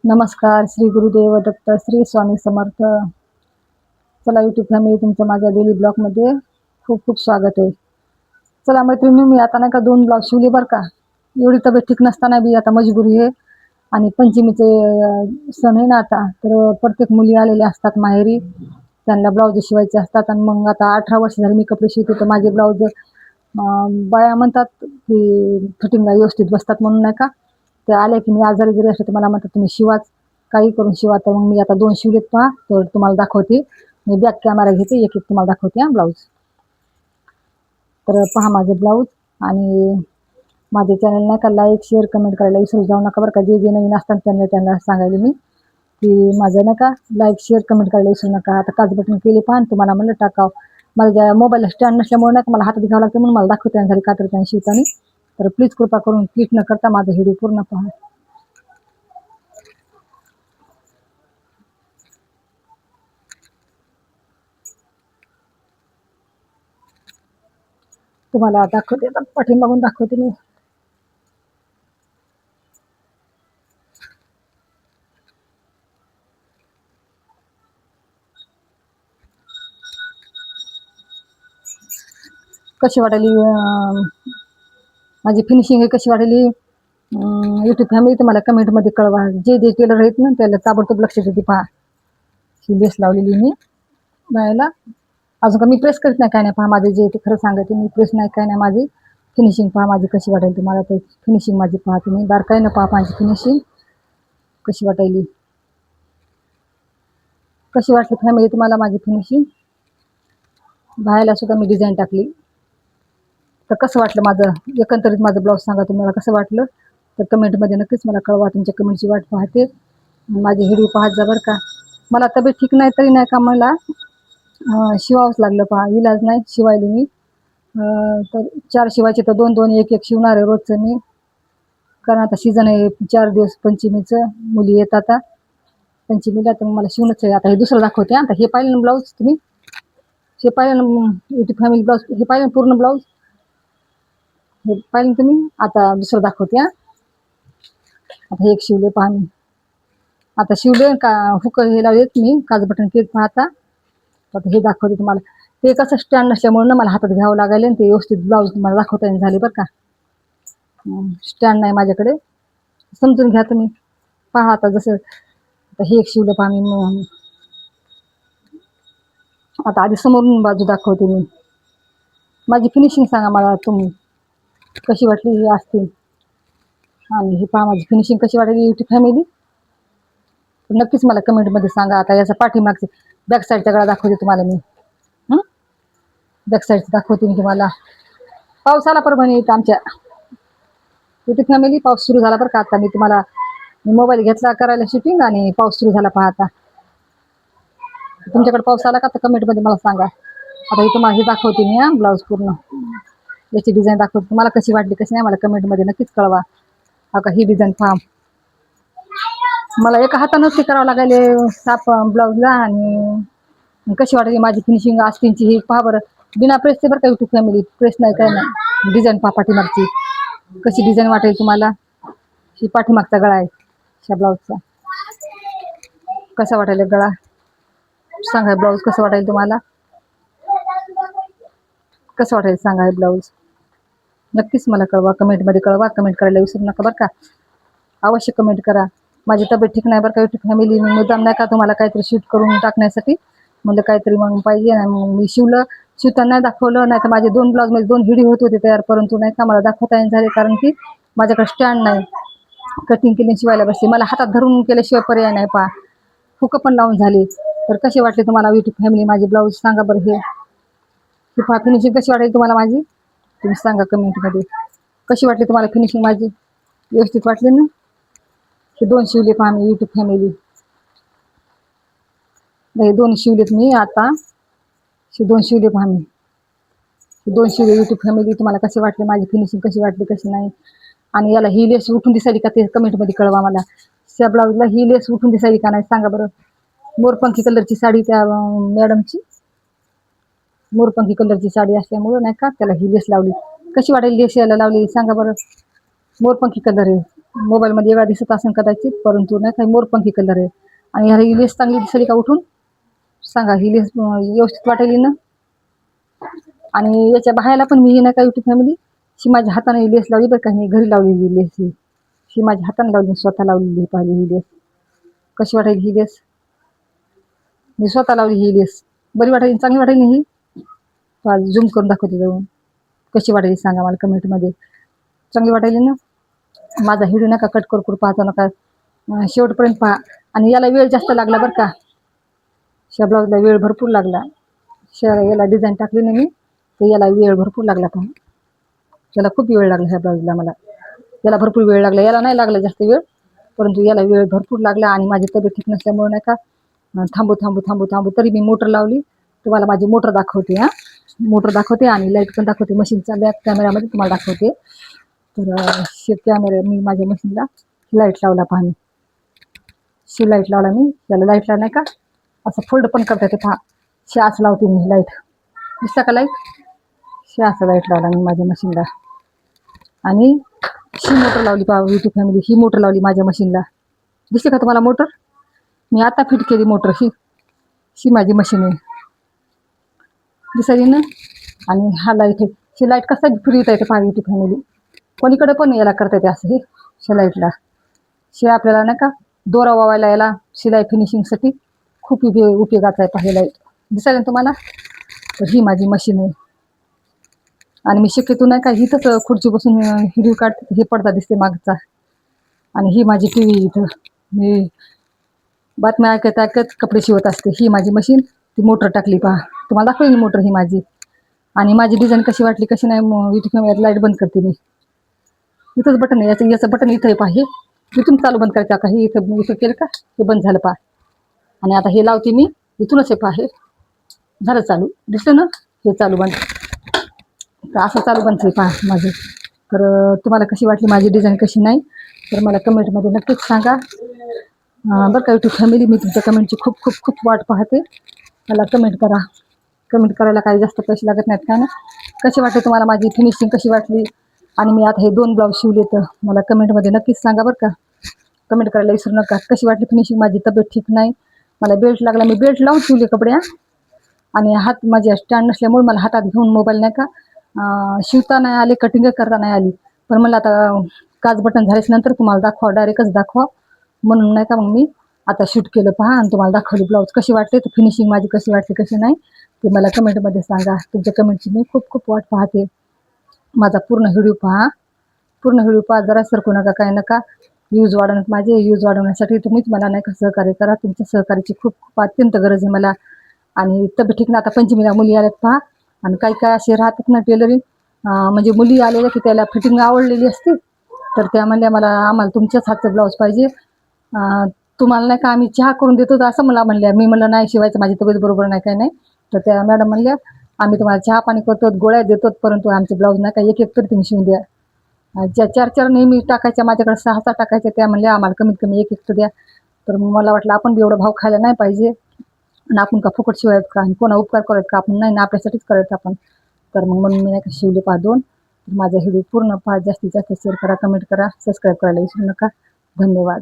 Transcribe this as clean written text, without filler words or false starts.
नमस्कार. श्री गुरुदेव दत्त, श्री स्वामी समर्थ. चला YouTube family, तुमचं माझ्या डेली ब्लॉगमध्ये खूप खूप स्वागत आहे. चला मैत्रिणी, मी आता नाही का 2 ब्लाऊज शिवले बरं का. एवढी तब्येत ठीक नसताना बी आता मजबुरी आहे. आणि पंचमीचे सण आहे ना आता, तर प्रत्येक मुली आलेल्या असतात माहेरी, त्यांना ब्लाऊज शिवायचे असतात. आणि मग आता 18 वर्ष झाली मी कपडे शिवते, तर माझे ब्लाऊज बाया म्हणतात की फिटिंगला व्यवस्थित बसतात म्हणून नाही का. ते आले की मी आजारी जरी असले तर मला म्हणतात तुम्ही शिवाच, काही करून शिवा. तर मग मी आता 2 शिवलेत पहा, तर तुम्हाला दाखवते. मी बॅक कॅमेरा घेते, एक एक तुम्हाला दाखवते ब्लाऊज. तर पहा माझे ब्लाऊज. आणि माझे चॅनल नाही का लाईक शेअर कमेंट करायला विसरू जाऊ नका बरं का. जे जे नवीन असतात त्यांना सांगायला मी की माझं नाही का लाईक शेअर कमेंट करायला विसरू नका. आता काच बटन केले पहा, तुम्हाला म्हणलं टाकाव. माझ्या मोबाईलला स्टँड नसल्यामुळे नाही का मला हातात घ्यावं लागतं, म्हणून मला दाखवते झाली कात्रत्याने शिवताना. तर प्लीज कृपा करून क्लिक न करता माझा व्हिडिओ पूर्ण पहा. तुम्हाला दाखवते, आता पाठीमागून दाखवते मी. कशी वाटली माझी फिनिशिंग, कशी वाटली यूट्यूब फॅमिली तुम्हाला कमेंटमध्ये कळवा. जे जे टेलर आहेत ना त्याला ताबडतोब लक्ष देते पहा. ही लेस लावलेली मी बायला. अजून का मी प्रेस करत नाही काय नाही पहा. माझे जे ते खरं सांगते, मी प्रेस नाही काय नाही. माझी फिनिशिंग पहा माझी कशी वाटेल तुम्हाला. तर फिनिशिंग माझी पहा तुम्ही, बारकाईनं पहा माझी फिनिशिंग कशी वाटायली. कशी वाटली फॅमिली तुम्हाला माझी फिनिशिंग. बाहेरला सुद्धा मी डिझाईन टाकली. तर कसं वाटलं माझं एकंदरीत माझं ब्लाऊज सांगा तुम्हाला कसं वाटलं. तर कमेंटमध्ये नक्कीच मला कळवा. तुमच्या कमेंटची वाट पाहते. माझे व्हिडिओ पाहत जा बरं का. मला तब्येत ठीक नाही तरी नाही का मला शिवावंच लागलं पहा. इलाज नाही शिवायला मी. तर 4 शिवायचे तर 2-2 1-1 शिवणार आहे रोजचं मी. कारण आता सीझन आहे 4 दिवस पंचमीचं. मुली येत आता पंचमीला, तर मला शिवणच आहे. आता हे दुसरं दाखवते. आता हे पाहिलं ना ब्लाऊज तुम्ही, हे पाहिलं ना यूट्यूब फॅमिली ब्लाऊज, हे पाहिलं ना पूर्ण ब्लाऊज, हे पाहिलं तुम्ही. आता दुसरं दाखवते. आता हे एक शिवले पहा मी. आता शिवले का हुक हे लावलेत मी, काच बटन केत पाहता. आता हे दाखवते तुम्हाला. ते कसं स्टँड नसल्यामुळे ना मला हातात घ्यावं लागेल, आणि ते व्यवस्थित ब्लाऊज तुम्हाला दाखवता झाले बरं का. स्टँड नाही माझ्याकडे, समजून घ्या तुम्ही. पहा आता जसं आता हे एक शिवलं पहा मी. आता आधी समोरून बाजू दाखवते मी. माझी फिनिशिंग सांगा मला तुम्ही कशी वाटली ही असतील. आणि ही पहा माझी फिनिशिंग कशी वाटली यूट्यूब फॅमिली. नक्कीच मला कमेंटमध्ये सांगा. आता याचा पाठीमागचे बॅक साईडचा गळा दाखवते तुम्हाला मी. बॅक साईडचं दाखवते मी तुम्हाला. पाऊस आला परभणी इथं आमच्या यूट्यूब फॅमिली. पाऊस सुरू झाला बरं का. आता मी तुम्हाला मोबाईल घेतला करायला शूटिंग, आणि पाऊस सुरू झाला पहा. आता तुमच्याकडे पाऊस आला का, तर कमेंटमध्ये मला सांगा. आता इथं माझी दाखवते मी ब्लाऊज पूर्ण. याची डिझाईन दाखवते तुम्हाला, कशी वाटली कशी नाही मला कमेंटमध्ये नक्कीच कळवा. का ही डिझाईन पहा. मला एका हातानंच ते करावं लागेल साप ब्लाऊजला. आणि कशी वाटली माझी फिनिशिंग आस्तीनची ही पहा बरं. बिना प्रेसचे बरं का यूट्यूब फॅमिली, प्रेस नाही काय नाही. डिझाईन पहा पाठीमागची कशी डिझाईन वाटेल तुम्हाला. ही पाठीमागचा गळा आहे ह्या ब्लाऊजचा. कसा वाटेल गळा सांगा. ब्लाऊज कसं वाटेल तुम्हाला, कसं वाटेल सांगा हे ब्लाऊज. नक्कीच मला कळवा, कमेंटमध्ये कळवा. कमेंट करायला विसरू नका बरं का. अवश्य कमेंट करा. माझी तब्येत ठीक नाही बरं का यूट्यूब फॅमिली. मी मुद्दाम नाही का तुम्हाला काहीतरी शूट करून टाकण्यासाठी म्हणजे काहीतरी मग पाहिजे ना. मग मी शिवलं, शिवताना नाही दाखवलं. नाही तर माझे 2 ब्लाऊज मध्ये 2 व्हिडिओ होत होते तयार, परंतु नाही का मला दाखवता येईल झाले, कारण की माझ्याकडे स्टँड नाही. कटिंग केली शिवायला बसते, मला हातात धरून केल्याशिवाय पर्याय नाही पहा. हुक पण लावून झाली. तर कसे वाटले तुम्हाला यूट्यूब फॅमिली माझे ब्लाऊज सांगा बरं. हे पहा फिनिशिंग कशी वाटेल तुम्हाला माझी, तुम्ही सांगा कमेंटमध्ये. कशी वाटली तुम्हाला फिनिशिंग माझी, व्यवस्थित वाटली ना. हे 2 शिवले पहा मी यूट्यूब फॅमिली. हे 2 शिवलेत मी आता. हे 2 शिवले पहा मी. 2 शिवले यूट्यूब फॅमिली. तुम्हाला कसे वाटले माझी फिनिशिंग, कशी वाटली कशी नाही. आणि याला ही लेस उठून दिसायली का ते कमेंटमध्ये कळवा मला. त्या ब्लाऊजला ही लेस उठून दिसायली का नाही सांगा बरं. मोरपंखी कलरची साडी त्या मॅडमची, मोरपंखी कलरची साडी असल्यामुळं नाही का त्याला ही लेस लावली. कशी वाटेल लेस याला लावली सांगा बरं. मोरपंखी कलर आहे. मोबाईलमध्ये वेगळा दिसत असेल कदाचित, परंतु नाही काही मोरपंखी कलर आहे. आणि ह्याला ही लेस चांगली दिसली का उठून सांगा, ही लेस व्यवस्थित वाटेल ना. आणि याच्या बाहेरला पण मी ही नाही का युट्यूब फॅमिली ही माझ्या हाताने ही लेस लावली बरं का, मी घरी लावलेली लेस ही माझ्या हाताने लावली, स्वतः लावलेली पाहिली ही लेस. कशी वाटेल ही लेस, मी स्वतः लावली ही लेस. बरी वाटेल, चांगली वाटेल ही. झूम करून दाखवते जाऊन कशी वाटेल सांगा मला कमेंटमध्ये. चांगली वाटेल ना. माझा व्हिडिओ नका कट करू पाहता नका, शेवटपर्यंत पहा. आणि याला वेळ जास्त लागला बरं का, ह्या ब्लाऊजला वेळ भरपूर लागला. याला डिझाईन टाकली ना मी, तर याला वेळ भरपूर लागला. पहा याला खूप वेळ लागला ह्या ब्लाऊजला मला, याला भरपूर वेळ लागला. याला नाही लागला जास्त वेळ, परंतु याला वेळ भरपूर लागला. आणि माझी तब्येत ठीक नसल्यामुळे नाही का थांबू थांबू थांबू थांबू तरी मी मोटर लावली. तुम्हाला माझी मोटर दाखवते, मोटर दाखवते आणि लाईट पण दाखवते. मशीनचा बॅक कॅमेरामध्ये तुम्हाला दाखवते. तर कॅमेरा मी माझ्या मशीनला लाईट लावला. पहा मी लाईट लावला, मी त्याला लाईट लावला नाही का असं फोल्ड पण करता येते. पहा असं लावते मी लाईट, दिसता का लाईट, असं लाईट लावला मी माझ्या मशीनला. आणि ही मोटर लावली पहा युट्यूब फॅमिली, ही मोटर लावली माझ्या मशीनला. दिसते का तुम्हाला मोटर, मी आता फिट केली मोटर. ही माझी मशीन आहे, दिसायली ना. आणि हा लाईट आहे, ही लाईट कसं फिरवता येते पहा युट्यूब फॅमिली. कोणीकडे पण याला करता येते असं हे लाईटला. आपल्याला नाही का दोरा वावायला याला शिलाई फिनिशिंगसाठी खूप उपयोगाचा आहे पहा हे लाईट. दिसायला ना तुम्हाला. तर ही माझी मशीन आहे. आणि मी शक्यतो नाही का इथंच खुर्ची बसून व्हिडिओ काढते, हे पडदा दिसते मागचा. आणि ही माझी टी व्ही, इथं मी बातम्या ऐकत ऐकत कपडे शिवत असते. ही माझी मशीन, ती मोटर टाकली पहा, तुम्हाला दाखवेल मोटर ही माझी. आणि माझी डिझाईन कशी वाटली कशी नाही, युट्यूब फॅमिली लाईट बंद करते मी. इथंच बटन आहे, याचं बटन इथं आहे पहा, हे इथून चालू बंद करायचं का, हे इथं केलं का हे बंद झालं पहा. आणि आता हे लावते मी इथूनच आहे पहा, हे झालं चालू, दिसलं ना. हे चालू बंद, तर असं चालू बंद आहे पहा माझे. तर तुम्हाला कशी वाटली माझी डिझाईन कशी नाही, तर मला कमेंटमध्ये नक्कीच सांगा बरं का युट्यूब फॅमिली. मी तुमच्या कमेंटची खूप खूप खूप वाट पाहते. मला कमेंट करा, कमेंट करायला काही जास्त पैसे लागत नाहीत काय ना. कशी वाटली तुम्हाला माझी फिनिशिंग कशी वाटली. आणि मी आता हे 2 ब्लाऊज शिवले, तर मला कमेंटमध्ये नक्कीच सांगा बरं का. कमेंट करायला विसरू नका. कशी वाटली फिनिशिंग माझी, तब्येत ठीक नाही, मला बेल्ट लागला, मी बेल्ट लावून शिवले कपडे. आणि हात माझे स्टँड नसल्यामुळे मला हातात घेऊन मोबाईल नाही का शिवता नाही आले, कटिंग करता नाही आली. पण मला आता काच बटन झाल्याच नंतर तुम्हाला दाखवा, डायरेक्टच दाखवा म्हणून नाही का मग मी आता शूट केलं पहा आणि तुम्हाला दाखवली ब्लाऊज कशी वाटते. तर फिनिशिंग माझी कशी वाटते कशी नाही ते मला कमेंटमध्ये सांगा. तुमच्या कमेंटची मी खूप खूप वाट पाहते. माझा पूर्ण व्हिडिओ पहा, पूर्ण व्हिडिओ पहा, जरा सरकू नका, काय नका. व्ह्यूज वाढवण्यात माझे व्ह्यूज वाढवण्यासाठी तुम्हीच मला नाही का सहकार्य करा. तुमच्या सहकार्याची खूप खूप अत्यंत गरज आहे मला. आणि तब्येत ठीक ना, आता पंचमीला मुली आल्यात पहा. आणि काही काय असे राहतात ना टेलरिंग, म्हणजे मुली आलेल्या की त्याला फिटिंग आवडलेली असते, तर त्या म्हणल्या मला आम्हाला तुमच्याच हातचं ब्लाऊज पाहिजे, तुम्हाला नाही का आम्ही चहा करून देतो असं मला म्हणल्या. मी म्हणलं नाही शिवायचं, माझी तब्येत बरोबर नाही काय नाही. तर त्या मॅडम म्हणल्या आम्ही तुम्हाला चहा पाणी करतो, गोळ्या देतो, परंतु आमचे ब्लाऊज नाही का एक एक तरी तुम्ही शिवून द्या. ज्या 4 नेहमी टाकायच्या, माझ्याकडे 6 टाकायच्या, त्या म्हणल्या आम्हाला कमीत कमी एक तर द्या. तर मला वाटलं आपण बी एवढं भाव खायला नाही पाहिजे, आणि आपण का फुकट शिवायत का, आणि कोणा उपकार करायत का आपण, नाही ना आपल्यासाठीच करायचं आपण. तर मग म्हणून मी नाही का शिवले पहा 2. माझा व्हिडिओ पूर्ण पहा, जास्तीत जास्त शेअर करा, कमेंट करा, सबस्क्राईब करायला विसरू नका. धन्यवाद.